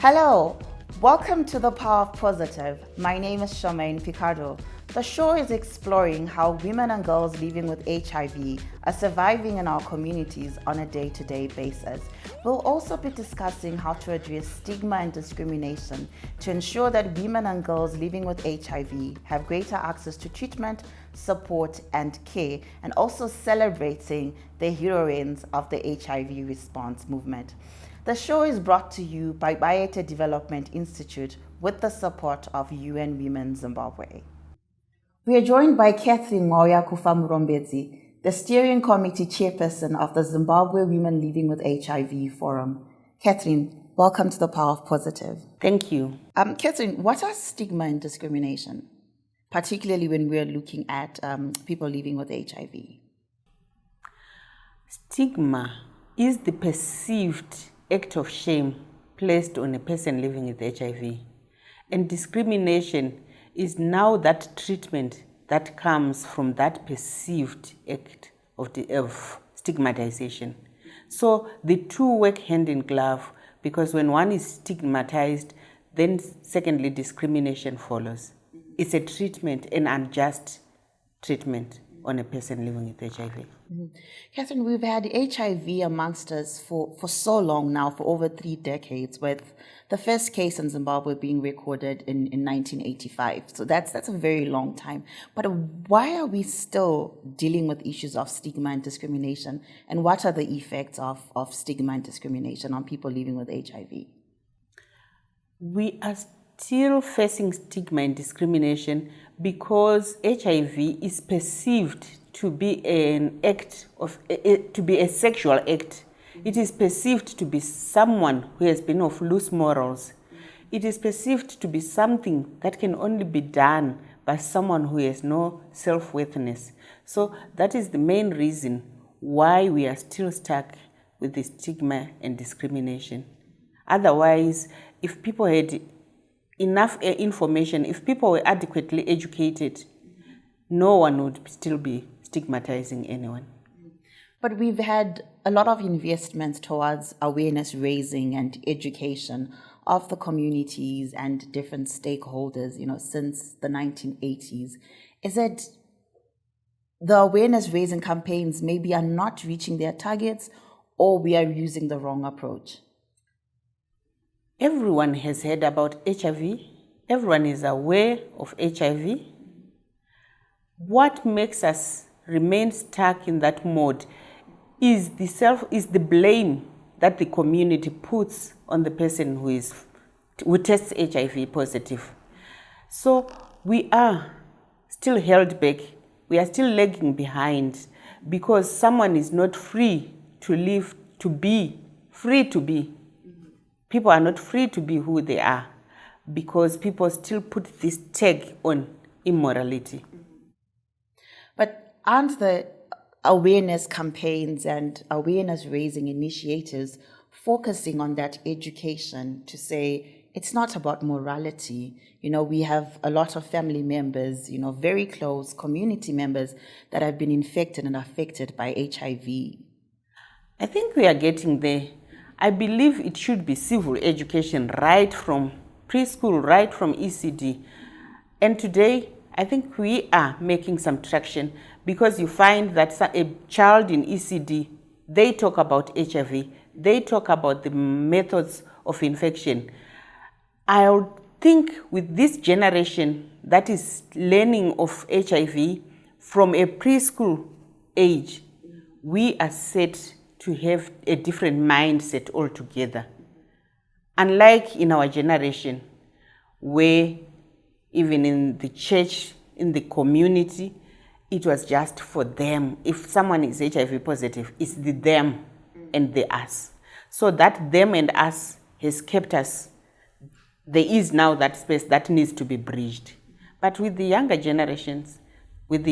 Hello, welcome to The Power of Positive. My name is Charmaine Picardo. The show is exploring how women and girls living with HIV are surviving in our communities on a day-to-day basis. We'll also be discussing how to address stigma and discrimination to ensure that women and girls living with HIV have greater access to treatment, support, and care, and also celebrating the heroines of the HIV response movement. The show is brought to you by Bayete Development Institute with the support of UN Women Zimbabwe. We are joined by Catherine Moya Kufa-Murombezi, the steering committee chairperson of the Zimbabwe Women Living with HIV Forum. Catherine, welcome to The Power of Positive. Thank you. Catherine, what are stigma and discrimination, particularly when we're looking at people living with HIV? Stigma is the perceived act of shame placed on a person living with HIV. And discrimination is now that treatment that comes from that perceived act of stigmatization. So the two work hand in glove, because when one is stigmatized, then secondly, discrimination follows. It's a treatment, an unjust treatment on a person living with HIV. Mm-hmm. Catherine, we've had HIV amongst us for so long now, for over 3 decades, with the first case in Zimbabwe being recorded in 1985. So that's a very long time. But why are we still dealing with issues of stigma and discrimination? And what are the effects of stigma and discrimination on people living with HIV? We are still facing stigma and discrimination because HIV is perceived to be an act of, to be a sexual act. It is perceived to be someone who has been of loose morals. It is perceived to be something that can only be done by someone who has no self-worthiness. So that is the main reason why we are still stuck with the stigma and discrimination. Otherwise, if people had enough information, if people were adequately educated, no one would still be stigmatizing anyone. But we've had a lot of investments towards awareness raising and education of the communities and different stakeholders, since the 1980s. Is it the awareness raising campaigns maybe are not reaching their targets, or we are using the wrong approach? Everyone has heard about HIV. Everyone is aware of HIV. What makes us remain stuck in that mode is the blame that the community puts on the person who tests HIV positive. So we are still held back. We are still lagging behind because someone is not free to live, to be free to be. People are not free to be who they are because people still put this tag on immorality. But aren't the awareness campaigns and awareness raising initiatives focusing on that education to say it's not about morality? We have a lot of family members, very close community members that have been infected and affected by HIV. I think we are getting there. I believe it should be civil education right from preschool, right from ECD. And today, I think we are making some traction because you find that a child in ECD, they talk about HIV, they talk about the methods of infection. I think with this generation that is learning of HIV from a preschool age, we are set to have a different mindset altogether. Unlike in our generation, where even in the church, in the community, it was just for them. If someone is HIV positive, it's the them and the us. So that them and us has kept us. There is now that space that needs to be bridged. But with the younger generations, with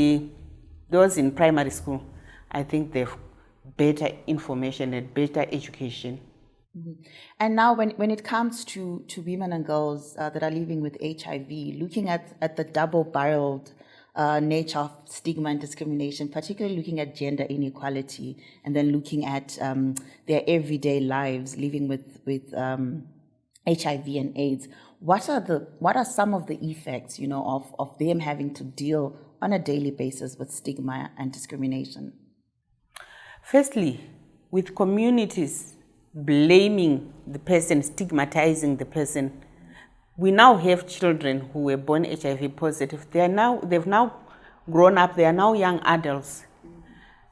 those in primary school, I think they've better information and better education. Mm-hmm. And now when it comes to women and girls that are living with HIV, looking at the double-barreled nature of stigma and discrimination, particularly looking at gender inequality and then looking at their everyday lives living with HIV and AIDS, what are some of the effects, of them having to deal on a daily basis with stigma and discrimination? Firstly, with communities blaming the person, stigmatizing the person, we now have children who were born HIV positive. They've now grown up, they are now young adults.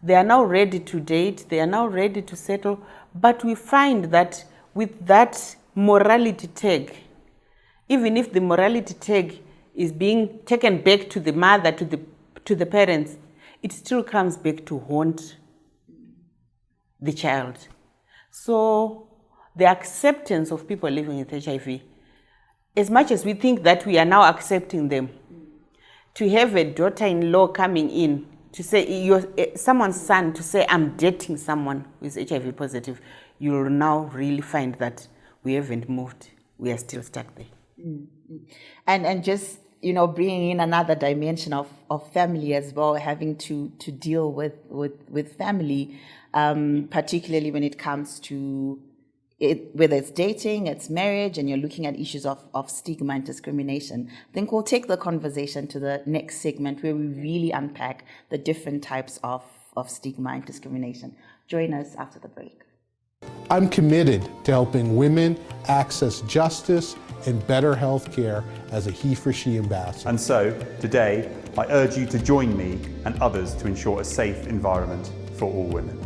They are now ready to date, they are now ready to settle, but we find that with that morality tag, even if the morality tag is being taken back to the mother, to the parents, it still comes back to haunt the child. So the acceptance of people living with HIV, as much as we think that we are now accepting them, to have a daughter-in-law coming in to say, someone's son to say, I'm dating someone who is HIV positive, you'll now really find that we haven't moved. We are still stuck there. Mm-hmm. And just, bringing in another dimension of family as well, having to deal with family, particularly when it comes to whether it's dating, it's marriage, and you're looking at issues of stigma and discrimination. I think we'll take the conversation to the next segment where we really unpack the different types of stigma and discrimination. Join us after the break. I'm committed to helping women access justice and better health care as a he for she ambassador. And so, today, I urge you to join me and others to ensure a safe environment for all women.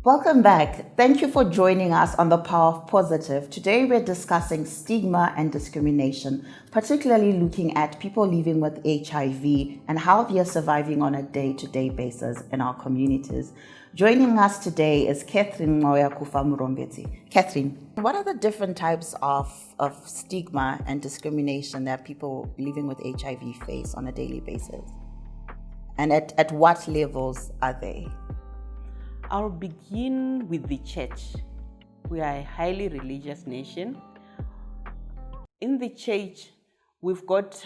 Welcome back. Thank you for joining us on The Power of Positive. Today we're discussing stigma and discrimination, particularly looking at people living with HIV and how they are surviving on a day-to-day basis in our communities. Joining us today is Catherine Moya-Kufa-Murombeti. Catherine, what are the different types of stigma and discrimination that people living with HIV face on a daily basis? And at what levels are they? I'll begin with the church. We are a highly religious nation. In the church, we've got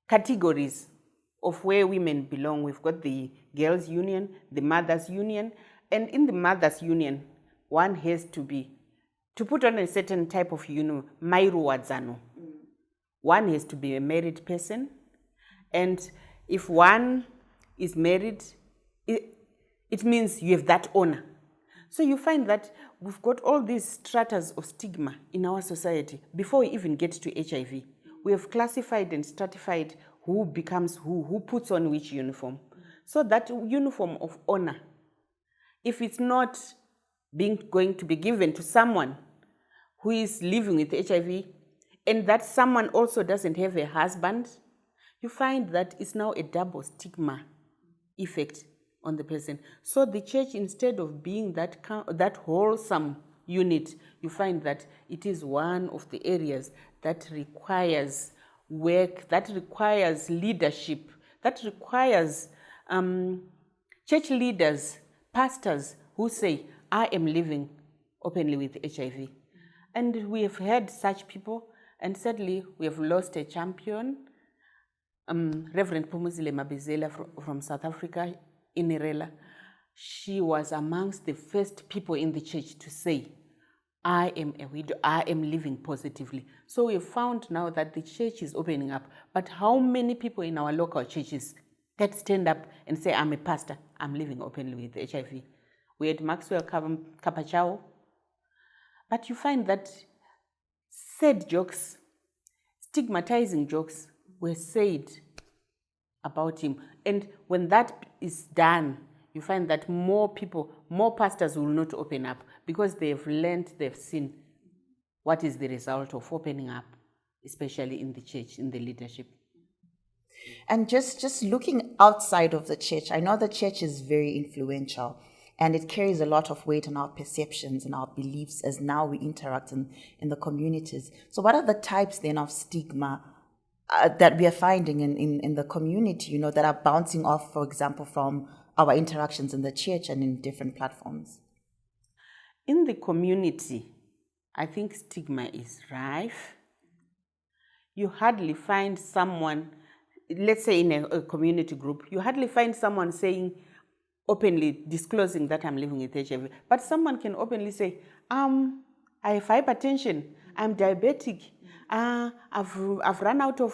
categories of where women belong. We've got the girls' union, the mothers' union, and in the mothers' union, one has to put on a certain type of mairu wadzano. One has to be a married person, and if one is married, it means you have that honor. So you find that we've got all these stratas of stigma in our society before we even get to HIV. We have classified and stratified who becomes who puts on which uniform. So that uniform of honor, if it's not going to be given to someone who is living with HIV, and that someone also doesn't have a husband, you find that it's now a double stigma effect on the person. So the church, instead of being that wholesome unit, you find that it is one of the areas that requires work, that requires leadership, that requires church leaders, pastors who say, I am living openly with HIV. And we have had such people, and sadly we have lost a champion, Reverend Pumuzile Mabizela from South Africa, in Irela. She was amongst the first people in the church to say, I am a widow, I am living positively. So we have found now that the church is opening up. But how many people in our local churches that stand up and say, I'm a pastor, I'm living openly with HIV? We had Maxwell Kapachao. But you find that sad jokes, stigmatizing jokes were said about him. And when that is done, you find that more people, more pastors will not open up because they've learned, they've seen what is the result of opening up, especially in the church, in the leadership. And just looking outside of the church, I know the church is very influential and it carries a lot of weight on our perceptions and our beliefs as now we interact in the communities. So what are the types then of stigma that we are finding in the community, that are bouncing off, for example, from our interactions in the church and in different platforms? In the community, I think stigma is rife. You hardly find someone let's say in a community group, you hardly find someone saying, openly disclosing that I'm living with HIV. But someone can openly say, I have hypertension, I'm diabetic, I've run out of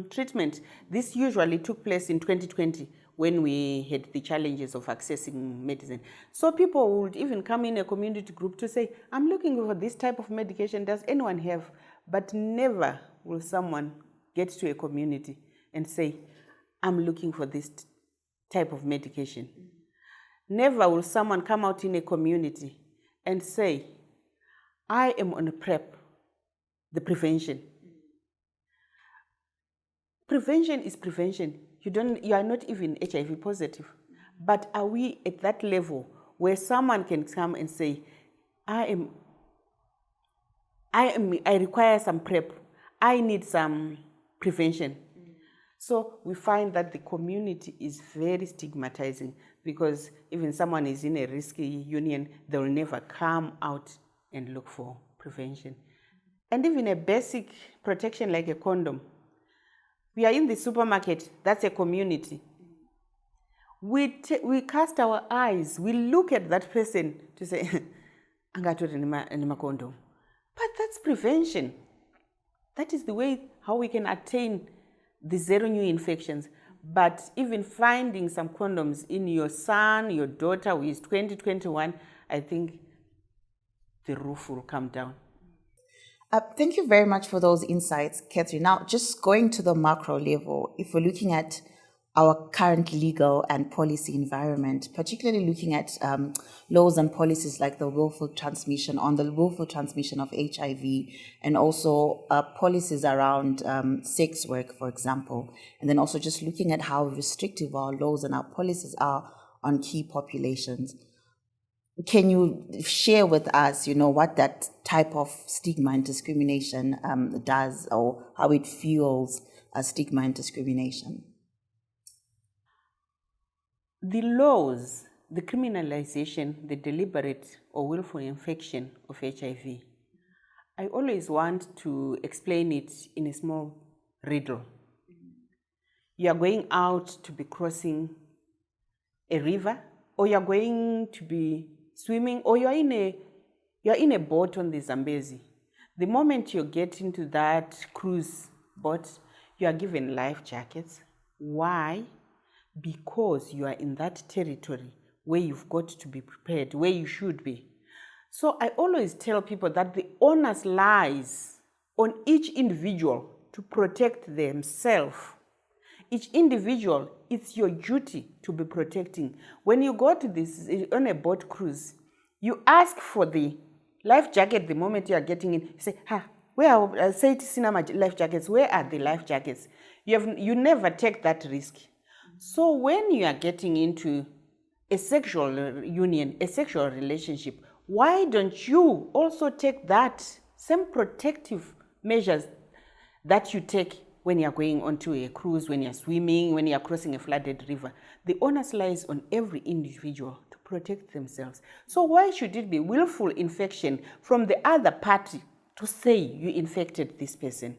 treatment. This usually took place in 2020 when we had the challenges of accessing medicine. So people would even come in a community group to say, I'm looking for this type of medication, does anyone have? But never will someone get to a community and say, I'm looking for this type of medication. Never will someone come out in a community and say, I am on a PrEP, the prevention. Prevention is prevention. You are not even HIV positive. But are we at that level where someone can come and say, I require some PrEP, I need some prevention. So we find that the community is very stigmatizing, because even someone is in a risky union, they will never come out and look for prevention. And even a basic protection like a condom. We are in the supermarket, that's a community. We cast our eyes, we look at that person to say, Angatori condom. But that's prevention. That is the way how we can attain the zero new infections. But even finding some condoms in your son, your daughter who is 2021, I think the roof will come down. Thank you very much for those insights, Catherine. Now, just going to the macro level, if we're looking at our current legal and policy environment, particularly looking at laws and policies like the willful transmission of HIV, and also policies around sex work, for example, and then also just looking at how restrictive our laws and our policies are on key populations. Can you share with us, what that type of stigma and discrimination does, or how it fuels stigma and discrimination? The laws, the criminalization, the deliberate or willful infection of HIV, I always want to explain it in a small riddle. You are going out to be crossing a river, or you are going to be swimming, or you are in a boat on the Zambezi. The moment you get into that cruise boat, you are given life jackets. Why? Because you are in that territory where you've got to be prepared, where you should be. So I always tell people that the onus lies on each individual to protect themselves. Each individual, it's your duty to be protecting. When you go to this on a boat cruise, you ask for the life jacket the moment you are getting in. You say, where are, I say to cinema life jackets, where are the life jackets? You never take that risk. So when you are getting into a sexual union, a sexual relationship, why don't you also take that same protective measures that you take when you're going onto a cruise, when you're swimming, when you're crossing a flooded river? The onus lies on every individual to protect themselves. So why should it be willful infection from the other party to say you infected this person?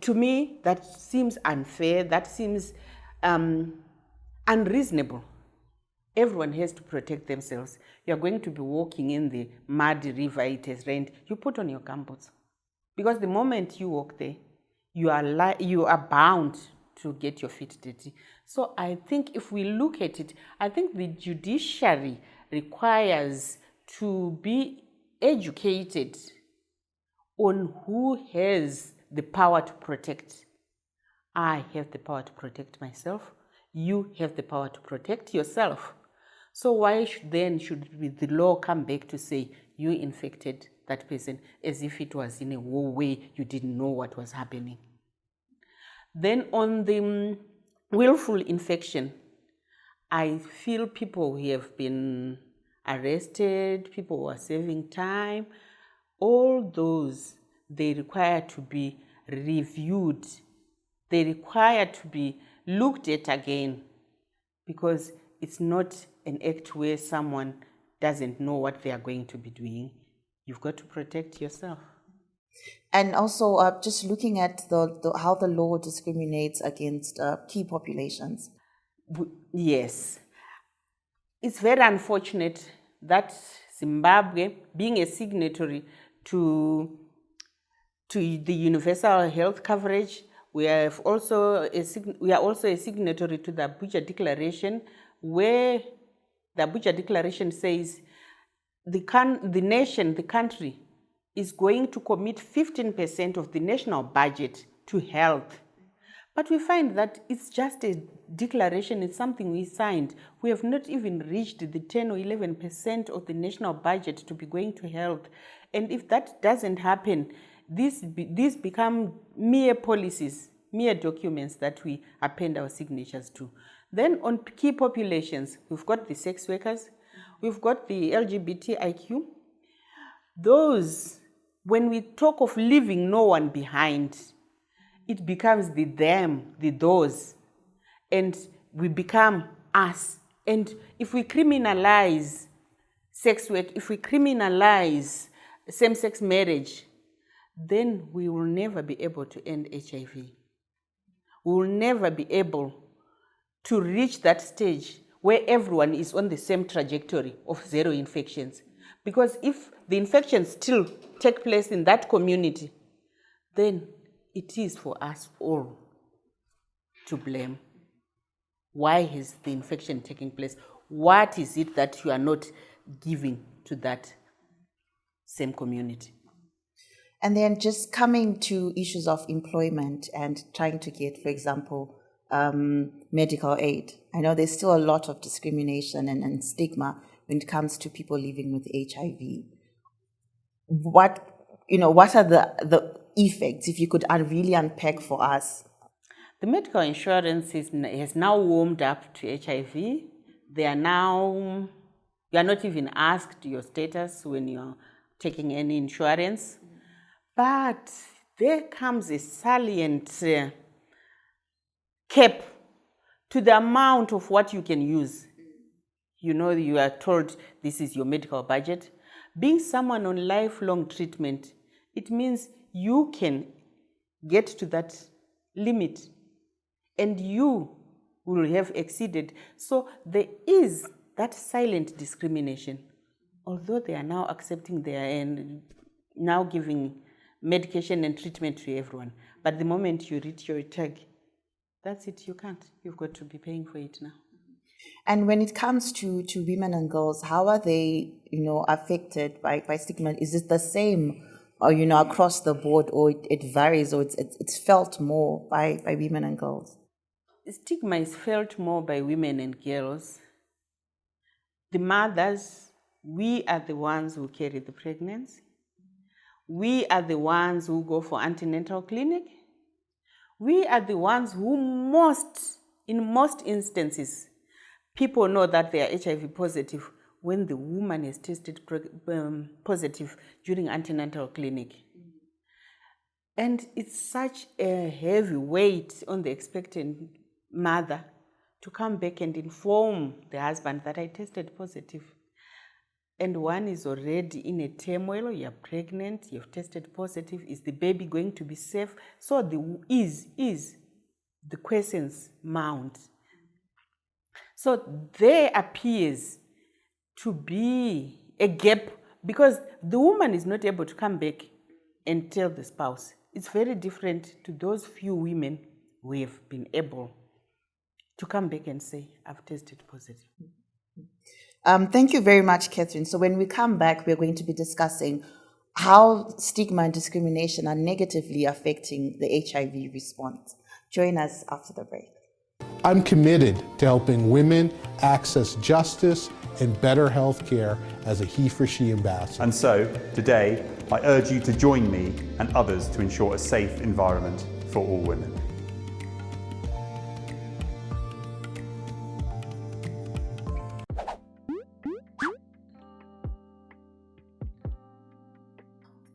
To me, that seems unfair, that seems unreasonable. Everyone has to protect themselves. You're going to be walking in the muddy river, it has rained, you put on your gumboots. Because the moment you walk there, you are bound to get your feet dirty. So I think if we look at it, I think the judiciary requires to be educated on who has the power to protect. I have the power to protect myself. You have the power to protect yourself. So why should the law come back to say you infected that person, as if it was in a war way you didn't know what was happening? Then on the willful infection, I feel people who have been arrested, people who are serving time, all those, they require to be reviewed. They require to be looked at again, because it's not an act where someone doesn't know what they are going to be doing. You've got to protect yourself. And also just looking at how the law discriminates against key populations. Yes. It's very unfortunate that Zimbabwe, being a signatory to the universal health coverage, we are also a signatory to the Abuja Declaration, where the Abuja Declaration says the country is going to commit 15% of the national budget to health. But we find that it's just a declaration, it's something we signed. We have not even reached the 10 or 11% of the national budget to be going to health. And if that doesn't happen, these become mere policies, mere documents that we append our signatures to. Then on key populations, we've got the sex workers, we've got the LGBTIQ. Those, when we talk of leaving no one behind, it becomes the them, the those, and we become us. And if we criminalize sex work, if we criminalize same-sex marriage, then we will never be able to end HIV. We will never be able to reach that stage where everyone is on the same trajectory of zero infections. Because if the infections still take place in that community, then it is for us all to blame. Why is the infection taking place? What is it that you are not giving to that same community? And then just coming to issues of employment and trying to get, for example, medical aid. I know there's still a lot of discrimination and stigma when it comes to people living with HIV. What are the effects, if you could really unpack for us? The medical insurance has now warmed up to HIV. You are not even asked your status when you're taking any insurance. But there comes a salient cap to the amount of what you can use. You are told this is your medical budget. Being someone on lifelong treatment, it means you can get to that limit and you will have exceeded. So there is that silent discrimination. Although they are now accepting and now giving medication and treatment to everyone. But the moment you reach your tag, that's it, you can't. You've got to be paying for it now. And when it comes to women and girls, how are they, affected by stigma? Is it the same, or across the board, or it varies, or it's felt more by women and girls? Stigma is felt more by women and girls. The mothers, we are the ones who carry the pregnancy. We are the ones who go for antenatal clinic. We are the ones who in most instances, people know that they are HIV positive when the woman is tested positive during antenatal clinic. And it's such a heavy weight on the expectant mother to come back and inform the husband that I tested positive. And one is already in a turmoil, you're pregnant, you've tested positive, is the baby going to be safe? So the questions mount. So there appears to be a gap because the woman is not able to come back and tell the spouse. It's very different to those few women who have been able to come back and say, I've tested positive. Thank you very much, Catherine. So when we come back, we're going to be discussing how stigma and discrimination are negatively affecting the HIV response. Join us after the break. I'm committed to helping women access justice and better health care as a he-for-she ambassador. And so, today, I urge you to join me and others to ensure a safe environment for all women.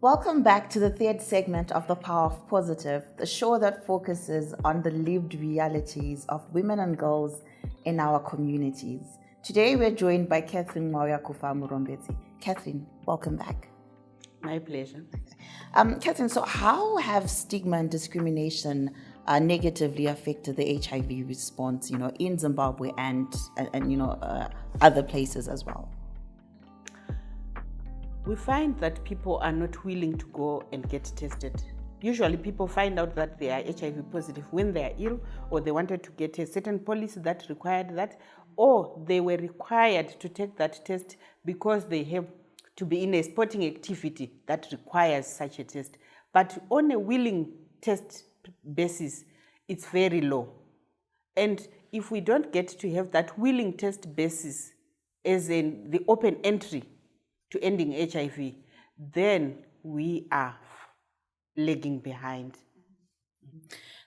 Welcome back to the third segment of The Power of Positive, the show that focuses on the lived realities of women and girls in our communities. Today we're joined by Catherine Moya Kufa Murombeti. Catherine, welcome back. My pleasure. Catherine, so how have stigma and discrimination negatively affected the HIV response, in Zimbabwe and other places as well? We find that people are not willing to go and get tested. Usually people find out that they are HIV positive when they are ill, or they wanted to get a certain policy that required that, or they were required to take that test because they have to be in a sporting activity that requires such a test. But on a willing test basis, it's very low. And if we don't get to have that willing test basis as in the open entry to ending HIV, then we are lagging behind.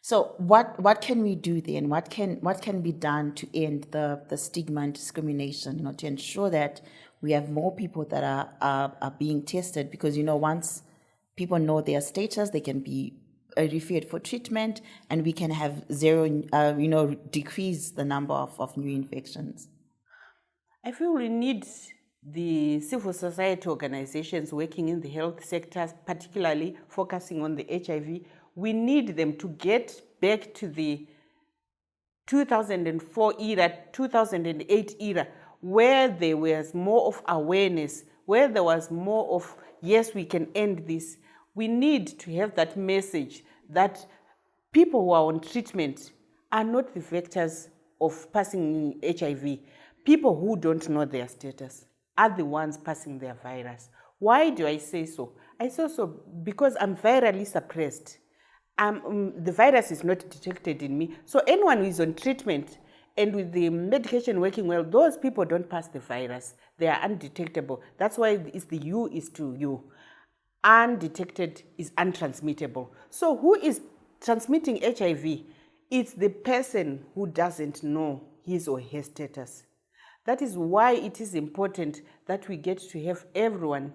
So what can we do then? What can be done to end the stigma and discrimination, to ensure that we have more people that are being tested? Because, once people know their status, they can be referred for treatment, and we can have zero, decrease the number of new infections. I feel we need the civil society organizations working in the health sector, particularly focusing on the HIV. We need them to get back to the 2004 era, 2008 era, where there was more of awareness, where there was more of, yes, we can end this. We need to have that message that people who are on treatment are not the vectors of passing HIV. People who don't know their status are the ones passing their virus. Why do I say so? I say so because I'm virally suppressed. The virus is not detected in me. So anyone who is on treatment and with the medication working well, those people don't pass the virus. They are undetectable. That's why it's the U is to you. Undetected is untransmittable. So who is transmitting HIV? It's the person who doesn't know his or her status. That is why it is important that we get to have everyone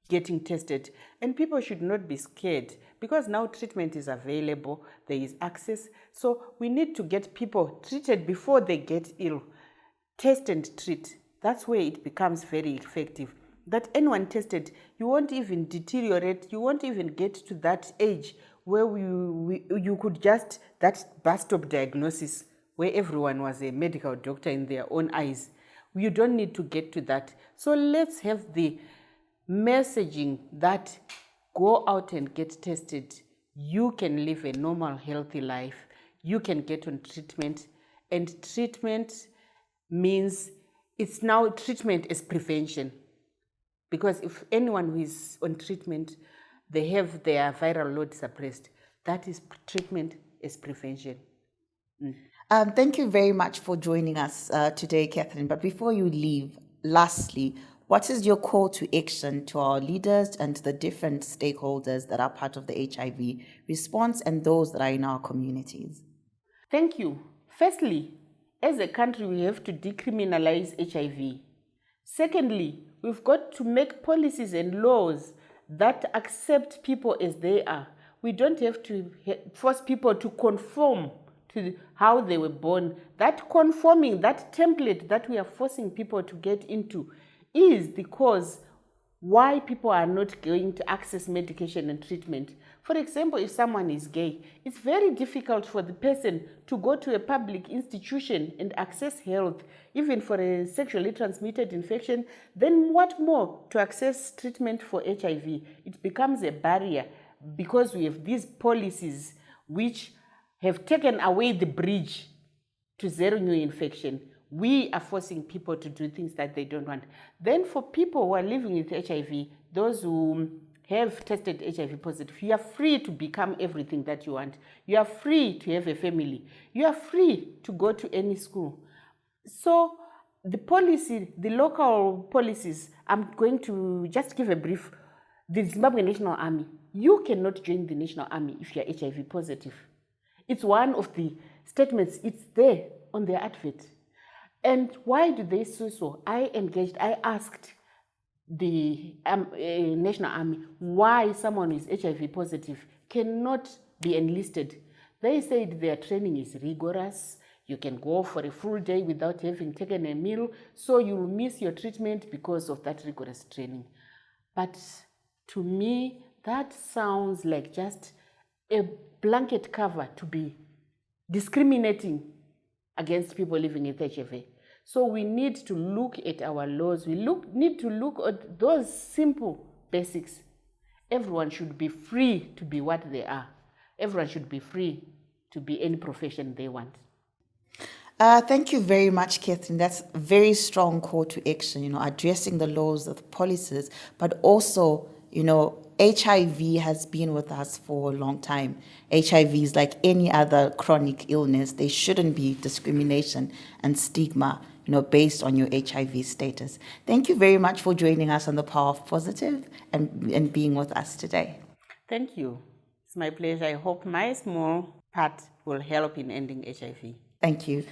getting tested. And people should not be scared, because now treatment is available, there is access. So we need to get people treated before they get ill. Test and treat. That's where it becomes very effective. That anyone tested, you won't even deteriorate, you won't even get to that age where you could just, that bus-stop diagnosis where everyone was a medical doctor in their own eyes. You don't need to get to that. So let's have the messaging that go out and get tested. You can live a normal, healthy life. You can get on treatment. And treatment means it's now treatment as prevention. Because if anyone who is on treatment, they have their viral load suppressed, that is treatment as prevention. Thank you very much for joining us today, Catherine. But before you leave, lastly, what is your call to action to our leaders and to the different stakeholders that are part of the HIV response and those that are in our communities? Thank you. Firstly, as a country, we have to decriminalize HIV. Secondly, we've got to make policies and laws that accept people as they are. We don't have to force people to conform to how they were born. That conforming, that template that we are forcing people to get into is the cause why people are not going to access medication and treatment. For example, if someone is gay, it's very difficult for the person to go to a public institution and access health, even for a sexually transmitted infection. Then what more to access treatment for HIV? It becomes a barrier because we have these policies which have taken away the bridge to zero new infection. We are forcing people to do things that they don't want. Then for people who are living with HIV, those who have tested HIV positive, you are free to become everything that you want. You are free to have a family. You are free to go to any school. So the policy, the local policies, I'm going to just give a brief. The Zimbabwe National Army, you cannot join the National Army if you are HIV positive. It's one of the statements, it's there on their advert. And why do they say so? I asked the National Army why someone who is HIV positive cannot be enlisted. They said their training is rigorous. You can go for a full day without having taken a meal, so you'll miss your treatment because of that rigorous training. But To me, that sounds like just a blanket cover to be discriminating against people living with HIV. So we need to look at our laws. We need to look at those simple basics. Everyone should be free to be what they are. Everyone should be free to be any profession they want. Thank you very much, Catherine. That's a very strong call to action, addressing the laws, the policies, but also, HIV has been with us for a long time. HIV is like any other chronic illness. There shouldn't be discrimination and stigma, based on your HIV status. Thank you very much for joining us on the Power of Positive and being with us today. Thank you. It's my pleasure. I hope my small part will help in ending HIV. Thank you.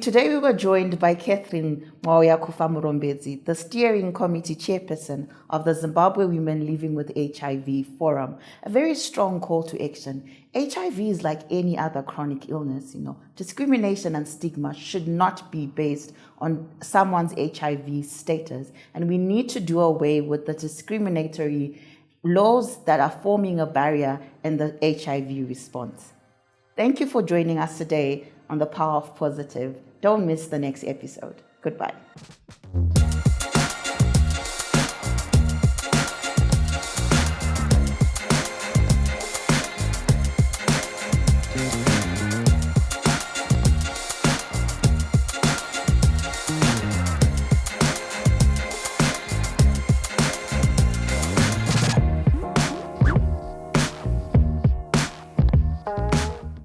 Today we were joined by Catherine Mwaoya-Kufa-Murombezi, the steering committee chairperson of the Zimbabwe Women Living with HIV Forum. A very strong call to action. HIV is like any other chronic illness, Discrimination and stigma should not be based on someone's HIV status. And we need to do away with the discriminatory laws that are forming a barrier in the HIV response. Thank you for joining us today on the Power of Positive. Don't miss the next episode. Goodbye.